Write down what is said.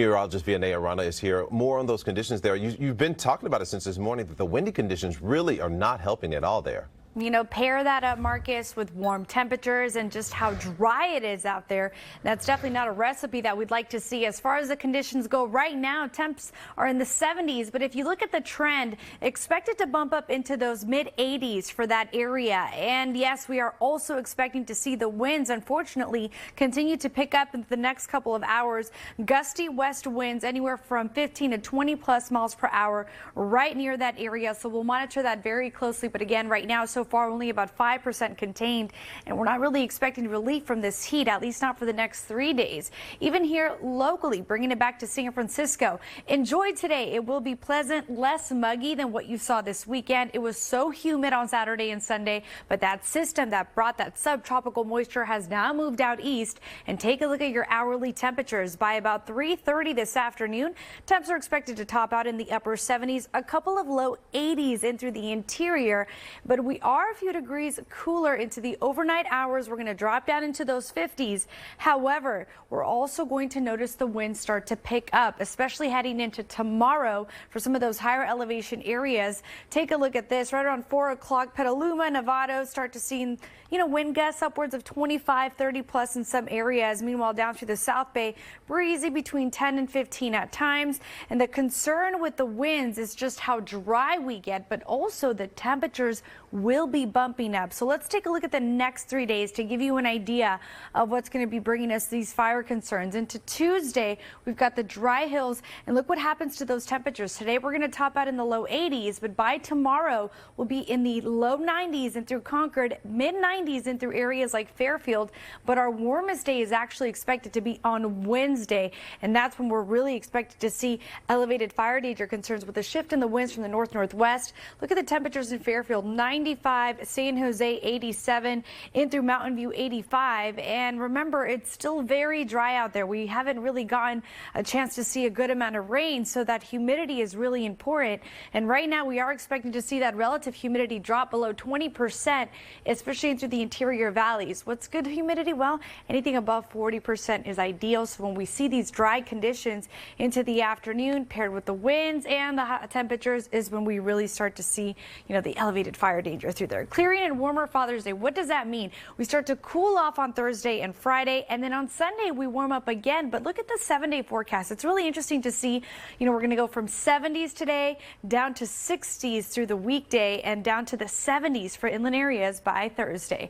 Meteorologist Vianey Arana is here. More on those conditions there. You've been talking about it since this morning that the windy conditions really are not helping at all there. You know, pair that up, Marcus, with warm temperatures and just how dry it is out there. That's definitely not a recipe that we'd like to see. As far as the conditions go right now, temps are in the 70s. But if you look at the trend, expect it to bump up into those mid 80s for that area. And yes, we are also expecting to see the winds, unfortunately, continue to pick up in the next couple of hours. Gusty west winds anywhere from 15 to 20 plus miles per hour right near that area. So we'll monitor that very closely. But again, right now, so far only about 5% contained, and we're not really expecting relief from this heat, at least not for the next 3 days. Even here locally, bringing it back to San Francisco. Enjoy today. It will be pleasant, less muggy than what you saw this weekend. It was so humid on Saturday and Sunday, but that system that brought that subtropical moisture has now moved out east. And take a look at your hourly temperatures. By about 3:30 this afternoon, temps are expected to top out in the upper 70s, a couple of low 80s in through the interior, but we are a few degrees cooler into the overnight hours. We're going to drop down into those 50s. However, we're also going to notice the winds start to pick up, especially heading into tomorrow for some of those higher elevation areas. Take a look at this. Right around 4 o'clock, Petaluma, Novato, start to see, wind gusts upwards of 25, 30 plus in some areas. Meanwhile, down through the South Bay, breezy between 10 and 15 at times. And the concern with the winds is just how dry we get, but also the temperatures will be bumping up. So let's take a look at the next 3 days to give you an idea of what's going to be bringing us these fire concerns. Into Tuesday, we've got the dry hills, and look what happens to those temperatures. Today, we're going to top out in the low 80s, but by tomorrow, we'll be in the low 90s and through Concord, mid 90s and through areas like Fairfield. But our warmest day is actually expected to be on Wednesday, and that's when we're really expected to see elevated fire danger concerns with a shift in the winds from the north-northwest. Look at the temperatures in Fairfield, 95, San Jose 87, in through Mountain View 85. And remember, it's still very dry out there. We haven't really gotten a chance to see a good amount of rain, so that humidity is really important. And right now we are expecting to see that relative humidity drop below 20%, especially through the interior valleys. What's good humidity? Well, anything above 40% is ideal. So when we see these dry conditions into the afternoon paired with the winds and the hot temperatures is when we really start to see, the elevated fire danger through there. Clearing and warmer Father's Day. What does that mean? We start to cool off on Thursday and Friday, and then on Sunday we warm up again. But look at the 7-day forecast. It's really interesting to see, we're going to go from 70s today down to 60s through the weekday and down to the 70s for inland areas by Thursday.